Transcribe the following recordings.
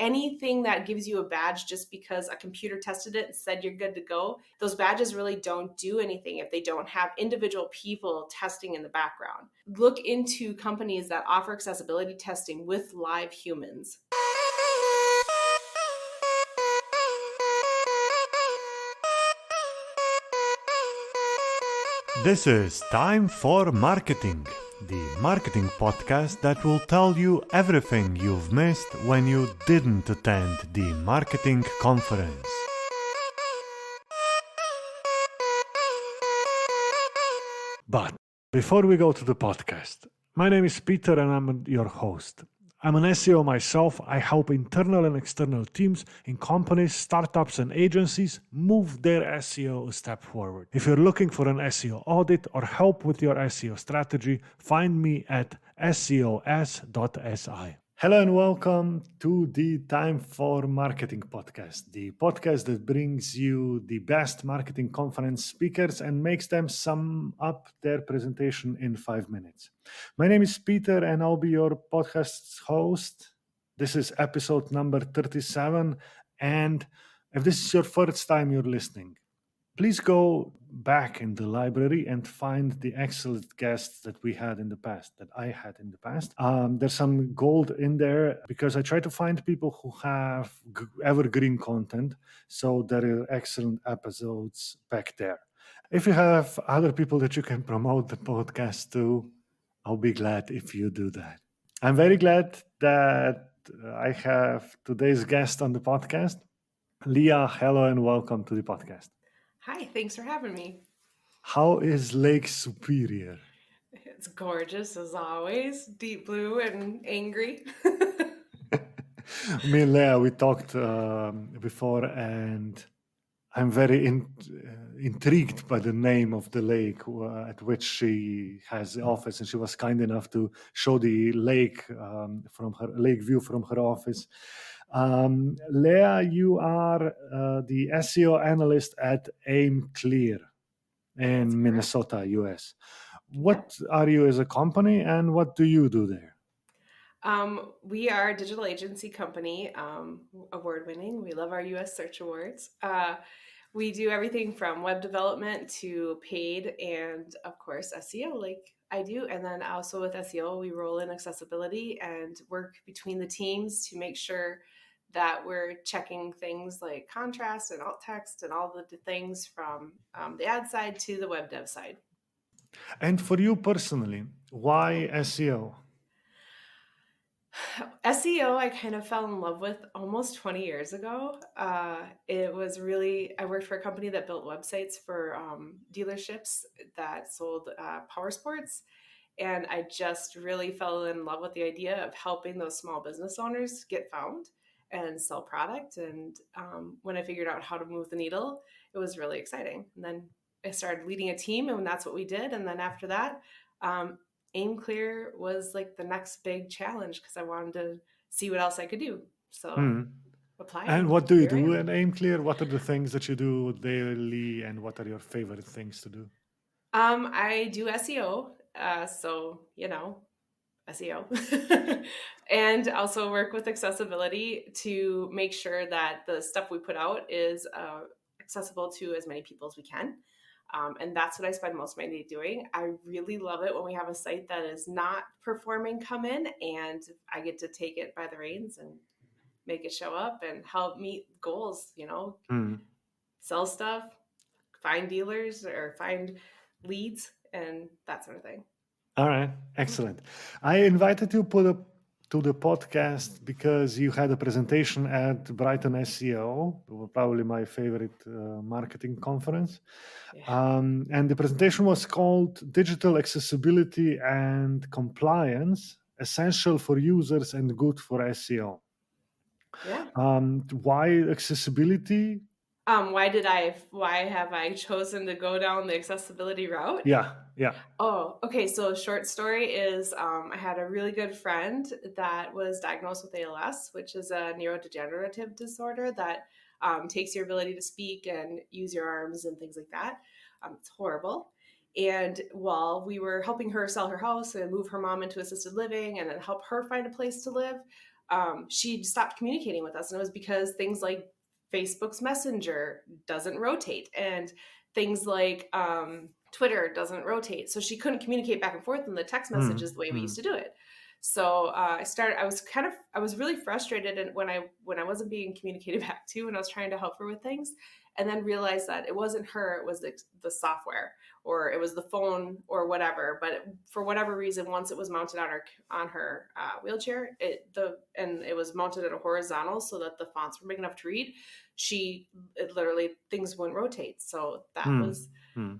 anything that gives you a badge just because a computer tested it and said you're good to go, those badges really don't do anything if they don't have individual people testing in the background. Look into companies that offer accessibility testing with live humans. This is Time for Marketing, the marketing podcast that will tell you everything you've missed when you didn't attend the marketing conference. But before we go to the podcast, my name is Peter and I'm your host. I'm an SEO myself. I help internal and external teams in companies, startups, and agencies move their SEO a step forward. If you're looking for an SEO audit or help with your SEO strategy, find me at seos.si. Hello and welcome to the Time for Marketing podcast, the podcast that brings you the best marketing conference speakers and makes them sum up their presentation in 5 minutes. My name is Peter and I'll be your podcast host. This is episode number 37. And if this is your first time you're listening, please go back in the library and find the excellent guests that we had in the past, that I had in the past. There's some gold in there because I try to find people who have evergreen content. So there are excellent episodes back there. If you have other people that you can promote the podcast to, I'll be glad if you do that. I'm very glad that I have today's guest on the podcast. Lea, hello and welcome to the podcast. Hi, thanks for having me. How is Lake Superior? It's gorgeous as always, deep blue and angry. Me and Lea, we talked before, and I'm very intrigued by the name of the lake at which she has the office, and she was kind enough to show the lake from her lake view from her office. Lea, you are the SEO analyst at Aimclear in Minnesota, US. What are you as a company, and what do you do there? We are a digital agency company, award-winning. We love our U.S. Search Awards. We do everything from web development to paid and, of course, SEO like I do. And then also with SEO, we roll in accessibility and work between the teams to make sure that we're checking things like contrast and alt text and all the things from the ad side to the web dev side. And for you personally, why SEO? SEO, I kind of fell in love with almost 20 years ago. It was really, I worked for a company that built websites for dealerships that sold power sports. And I just really fell in love with the idea of helping those small business owners get found and sell product. And when I figured out how to move the needle, it was really exciting. And then I started leading a team, and that's what we did. And then after that, Aimclear was like the next big challenge because I wanted to see what else I could do. So apply. And what do you do at Aimclear? What are the things that you do daily, and what are your favorite things to do? I do SEO. So, SEO. And also work with accessibility to make sure that the stuff we put out is accessible to as many people as we can. And that's what I spend most of my day doing. I really love it when we have a site that is not performing come in and I get to take it by the reins and make it show up and help meet goals, sell stuff, find dealers or find leads and that sort of thing. All right, excellent. I invited you to the podcast because you had a presentation at Brighton SEO, probably my favorite marketing conference. Yeah. And the presentation was called Digital Accessibility and Compliance, Essential for Users and Good for SEO. Yeah. Why accessibility? Why have I chosen to go down the accessibility route? Yeah. Oh, okay. So short story is I had a really good friend that was diagnosed with ALS, which is a neurodegenerative disorder that takes your ability to speak and use your arms and things like that. It's horrible. And while we were helping her sell her house and move her mom into assisted living and then help her find a place to live, she stopped communicating with us. And it was because things like Facebook's Messenger doesn't rotate, and things like Twitter doesn't rotate. So she couldn't communicate back and forth in the text messages the way we used to do it. So I was really frustrated, and when I wasn't being communicated back to, when I was trying to help her with things, and then realized that it wasn't her, it was the software, or it was the phone, or whatever. But for whatever reason, once it was mounted on her wheelchair, and it was mounted at a horizontal so that the fonts were big enough to read, literally, things wouldn't rotate. So that was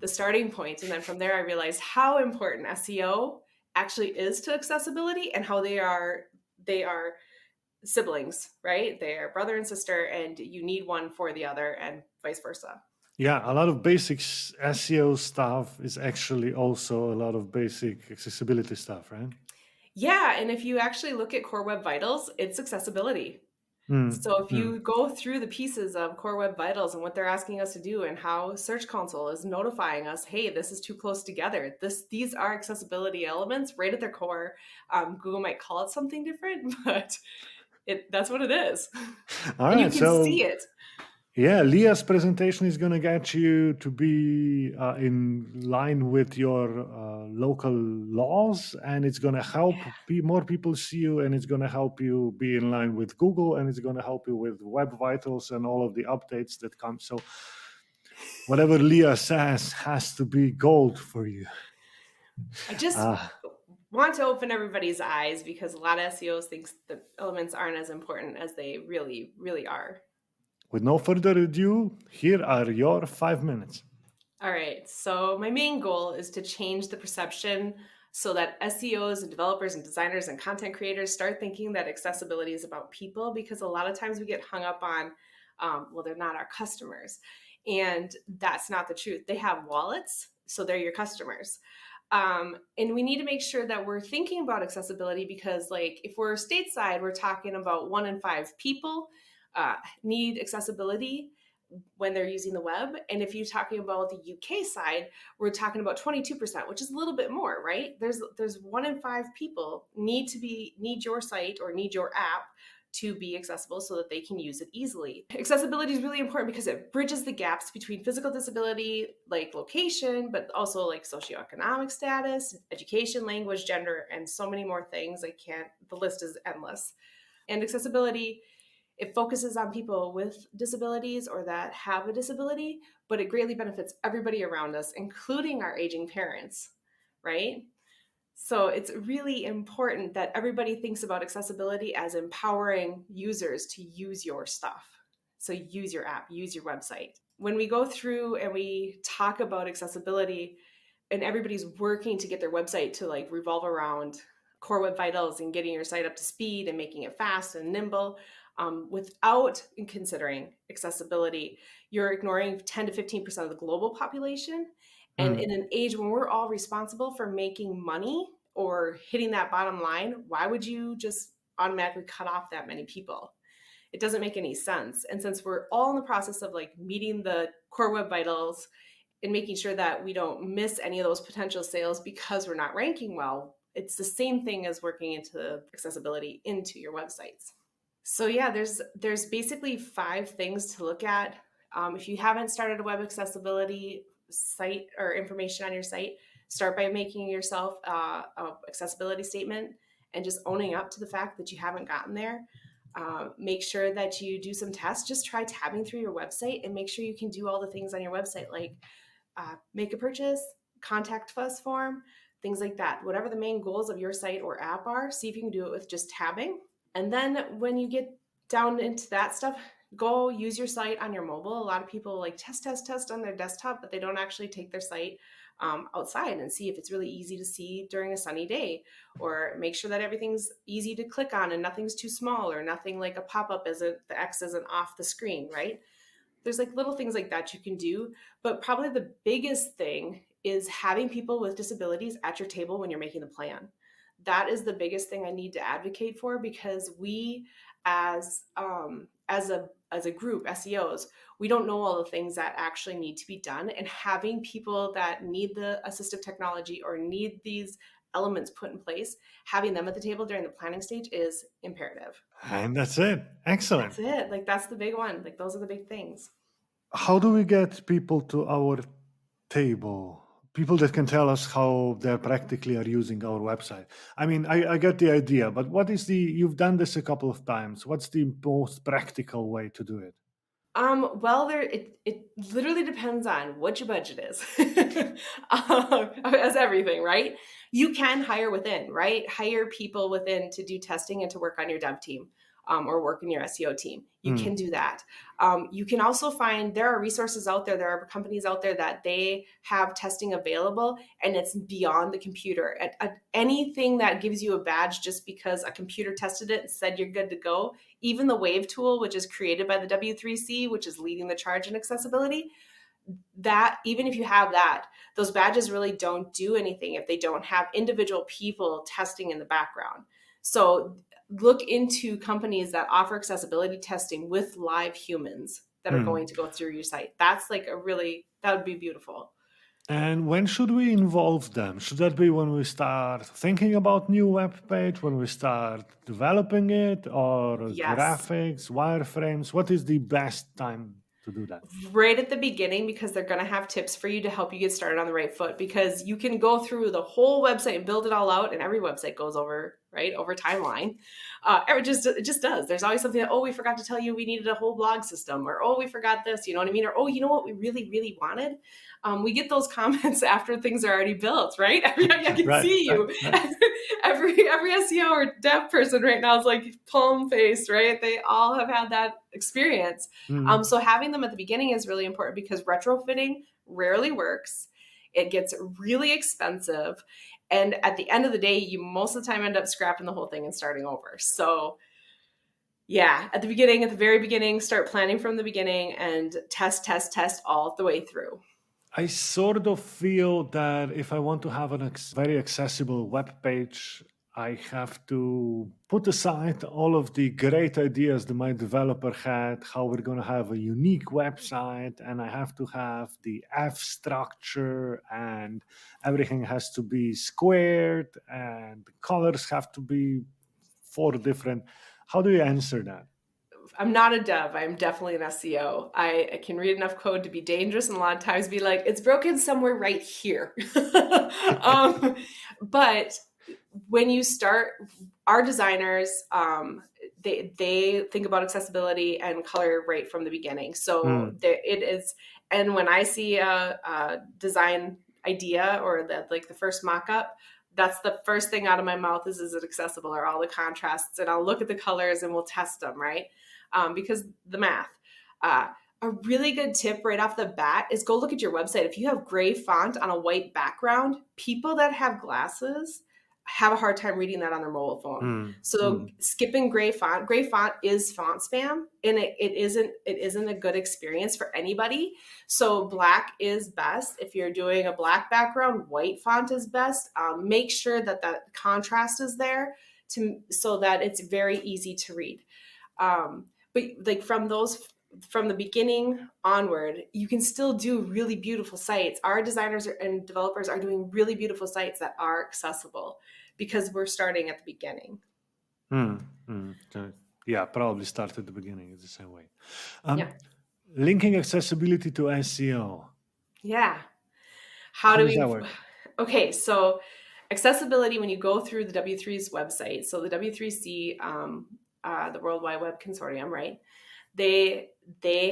the starting point. And then from there, I realized how important SEO actually is to accessibility, and how they are siblings, right? They are brother and sister, and you need one for the other, and vice versa. Yeah, a lot of basic SEO stuff is actually also a lot of basic accessibility stuff, right? Yeah, and if you actually look at Core Web Vitals, it's accessibility. So if you go through the pieces of Core Web Vitals and what they're asking us to do, and how Search Console is notifying us, hey, this is too close together. These are accessibility elements right at their core. Google might call it something different, but that's what it is. All And you right, can see it. Yeah, Leah's presentation is going to get you to be in line with your local laws, and it's going to help more people see you, and it's going to help you be in line with Google, and it's going to help you with Web Vitals and all of the updates that come. So whatever Leah says has to be gold for you. I just want to open everybody's eyes, because a lot of SEOs think the elements aren't as important as they really, really are. With no further ado, here are your 5 minutes. All right. So my main goal is to change the perception so that SEOs and developers and designers and content creators start thinking that accessibility is about people, because a lot of times we get hung up on, well, they're not our customers. And that's not the truth. They have wallets, so they're your customers. And we need to make sure that we're thinking about accessibility, because, like, if we're stateside, we're talking about 1 in 5 people need accessibility when they're using the web. And if you're talking about the UK side, we're talking about 22%, which is a little bit more, right? There's 1 in 5 people need your site or need your app to be accessible so that they can use it easily. Accessibility is really important because it bridges the gaps between physical disability, like location, but also like socioeconomic status, education, language, gender, and so many more things. The list is endless. And accessibility, it focuses on people with disabilities or that have a disability, but it greatly benefits everybody around us, including our aging parents, right? So it's really important that everybody thinks about accessibility as empowering users to use your stuff. So use your app, use your website. When we go through and we talk about accessibility, and everybody's working to get their website to like revolve around Core Web Vitals and getting your site up to speed and making it fast and nimble, without considering accessibility, you're ignoring 10 to 15% of the global population. And in an age when we're all responsible for making money or hitting that bottom line, why would you just automatically cut off that many people? It doesn't make any sense. And since we're all in the process of like meeting the Core Web Vitals and making sure that we don't miss any of those potential sales because we're not ranking well, it's the same thing as working into accessibility into your websites. So yeah, there's basically 5 things to look at. If you haven't started a web accessibility site or information on your site, start by making yourself a accessibility statement and just owning up to the fact that you haven't gotten there. Make sure that you do some tests. Just try tabbing through your website and make sure you can do all the things on your website, like make a purchase, contact us form, things like that. Whatever the main goals of your site or app are, see if you can do it with just tabbing. And then when you get down into that stuff, go use your site on your mobile. A lot of people like test on their desktop, but they don't actually take their site outside and see if it's really easy to see during a sunny day, or make sure that everything's easy to click on and nothing's too small, or nothing like a pop-up the X isn't off the screen, right? There's like little things like that you can do. But probably the biggest thing is having people with disabilities at your table when you're making the plan. That is the biggest thing I need to advocate for, because we as a group, SEOs, we don't know all the things that actually need to be done. And having people that need the assistive technology or need these elements put in place, having them at the table during the planning stage is imperative. And that's it. Excellent. That's it. Like that's the big one. Like those are the big things. How do we get people to our table? People that can tell us how they practically are using our website. I mean, I get the idea, but what is you've done this a couple of times. What's the most practical way to do it? Well, it literally depends on what your budget is, as everything, right? You can hire within, right? Hire people within to do testing and to work on your dev team, or work in your SEO team. You can do that. You can also find there are resources out there. There are companies out there that they have testing available, and it's beyond the computer. Anything that gives you a badge just because a computer tested it and said you're good to go, even the Wave tool, which is created by the W3C, which is leading the charge in accessibility, that even if you have that, those badges really don't do anything if they don't have individual people testing in the background. So look into companies that offer accessibility testing with live humans that are going to go through your site. That's like that would be beautiful. And when should we involve them? Should that be when we start thinking about new web page, when we start developing it, or Yes. graphics, wireframes? What is the best time to do that? Right at the beginning, because they're going to have tips for you to help you get started on the right foot, because you can go through the whole website and build it all out, and every website goes over timeline. It just does. There's always something that, oh, we forgot to tell you we needed a whole blog system, or oh, we forgot this, you know what I mean? Or oh, you know what we really, really wanted? We get those comments after things are already built, right? I can see you. Right. Every SEO or dev person right now is like palm faced, right? They all have had that experience. So having them at the beginning is really important, because retrofitting rarely works. It gets really expensive. And at the end of the day, you most of the time end up scrapping the whole thing and starting over. So yeah, at the very beginning, start planning from the beginning and test all the way through. I sort of feel that if I want to have a very accessible web page, I have to put aside all of the great ideas that my developer had, how we're going to have a unique website, and I have to have the F structure, and everything has to be squared, and the colors have to be four different. How do you answer that? I'm not a dev. I'm definitely an SEO. I can read enough code to be dangerous, and a lot of times be like, it's broken somewhere right here. But when you start, our designers, they think about accessibility and color right from the beginning. So it is, and when I see a design idea or the first mock-up, that's the first thing out of my mouth is it accessible? Are all the contrasts? And I'll look at the colors and we'll test them, right? Because the math. A really good tip right off the bat is go look at your website. If you have gray font on a white background, people that have glasses have a hard time reading that on their mobile phone. So skipping gray font is font spam, and it isn't a good experience for anybody. So black is best. If you're doing a black background, white font is best. Make sure that that contrast is there so that it's very easy to read. But like from the beginning onward, you can still do really beautiful sites. Our designers and developers are doing really beautiful sites that are accessible because we're starting at the beginning. So, yeah, probably start at the beginning. It's the same way. Yeah. Linking accessibility to SEO. Yeah. How does that work? Okay, so accessibility, when you go through the W3's website, so the W3C, the World Wide Web Consortium, right? They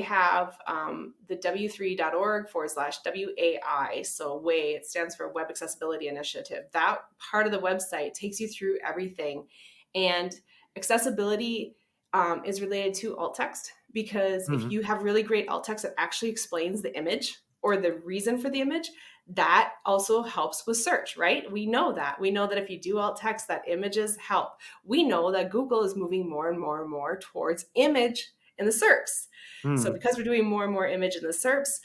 have the w3.org/WAI. So WAI, it stands for Web Accessibility Initiative. That part of the website takes you through everything. And accessibility is related to alt text, because if you have really great alt text that actually explains the image or the reason for the image, that also helps with search, right? We know that if you do alt text, that images help. We know that Google is moving more and more and more towards image in the SERPs. So because we're doing more and more image in the SERPs,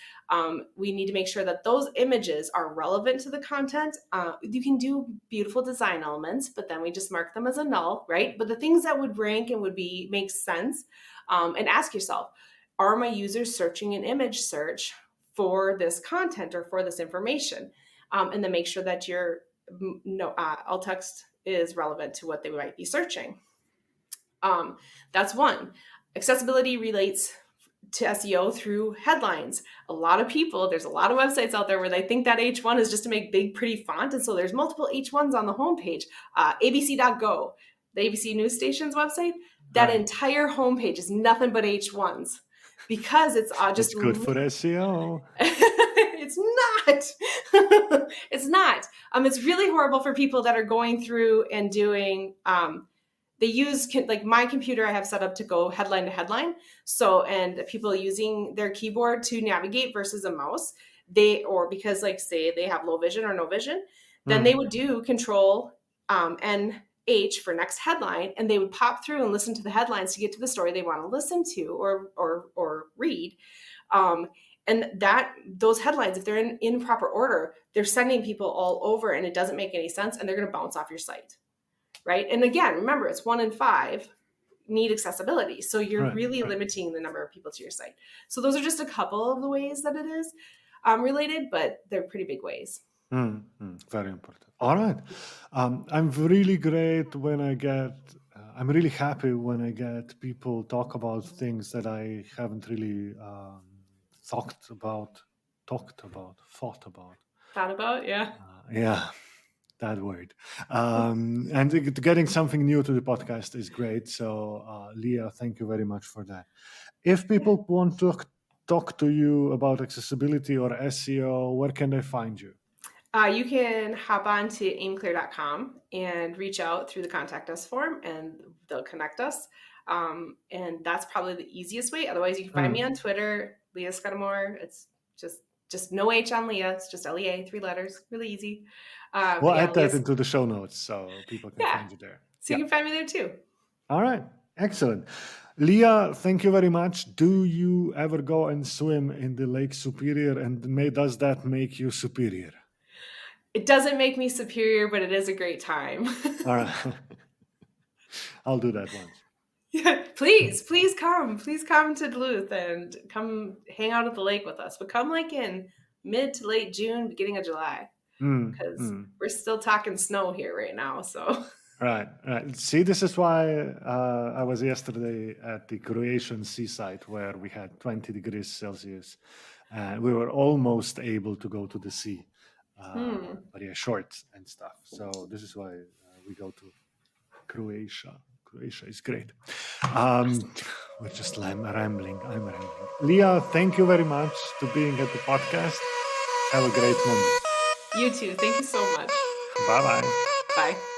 we need to make sure that those images are relevant to the content. You can do beautiful design elements, but then we just mark them as a null, right? But the things that would rank and would make sense, and ask yourself, are my users searching an image search for this content or for this information? And then make sure that you're no, alt text is relevant to what they might be searching. That's one. Accessibility relates to SEO through headlines. A lot of people, there's a lot of websites out there where they think that H1 is just to make big, pretty font. And so there's multiple H1s on the homepage. ABC.go, the ABC News Station's website, that entire homepage is nothing but H1s because it's just good for SEO. It's not. It's not. It's really horrible for people that are going through and doing they use like my computer I have set up to go headline to headline. So, and people using their keyboard to navigate versus a mouse, because like say they have low vision or no vision, then they would do Control NH for next headline, and they would pop through and listen to the headlines to get to the story they want to listen to or read. And those headlines, if they're in proper order, they're sending people all over, and it doesn't make any sense, and they're going to bounce off your site. Right. And again, remember, it's 1 in 5 need accessibility. So you're really limiting the number of people to your site. So those are just a couple of the ways that it is related, but they're pretty big ways. Very important. All right. I'm really great when I get, I'm really happy when I get people talk about things that I haven't really thought about, yeah. Yeah. That word. And getting something new to the podcast is great. So, Lea, thank you very much for that. If people want to talk to you about accessibility or SEO, where can they find you? You can hop on to aimclear.com and reach out through the contact us form, and they'll connect us. And that's probably the easiest way. Otherwise, you can find me on Twitter, Lea Scudamore. It's just no H on Lea. It's just LEA, 3 letters. Really easy. We'll add that into the show notes so people can find you there. So you can find me there too. All right. Excellent. Lea, thank you very much. Do you ever go and swim in the Lake Superior, and does that make you superior? It doesn't make me superior, but it is a great time. All right. I'll do that once. Yeah, please come. Please come to Duluth and come hang out at the lake with us. But come like in mid to late June, beginning of July. Because we're still talking snow here right now. So right. See, this is why I was yesterday at the Croatian seaside where we had 20 degrees Celsius, and we were almost able to go to the sea, but yeah, shorts and stuff. So this is why we go to Croatia. Croatia is great. We're just rambling. I'm rambling. Lea, thank you very much to being at the podcast. Have a great Monday. You too. Thank you so much. Bye-bye. Bye.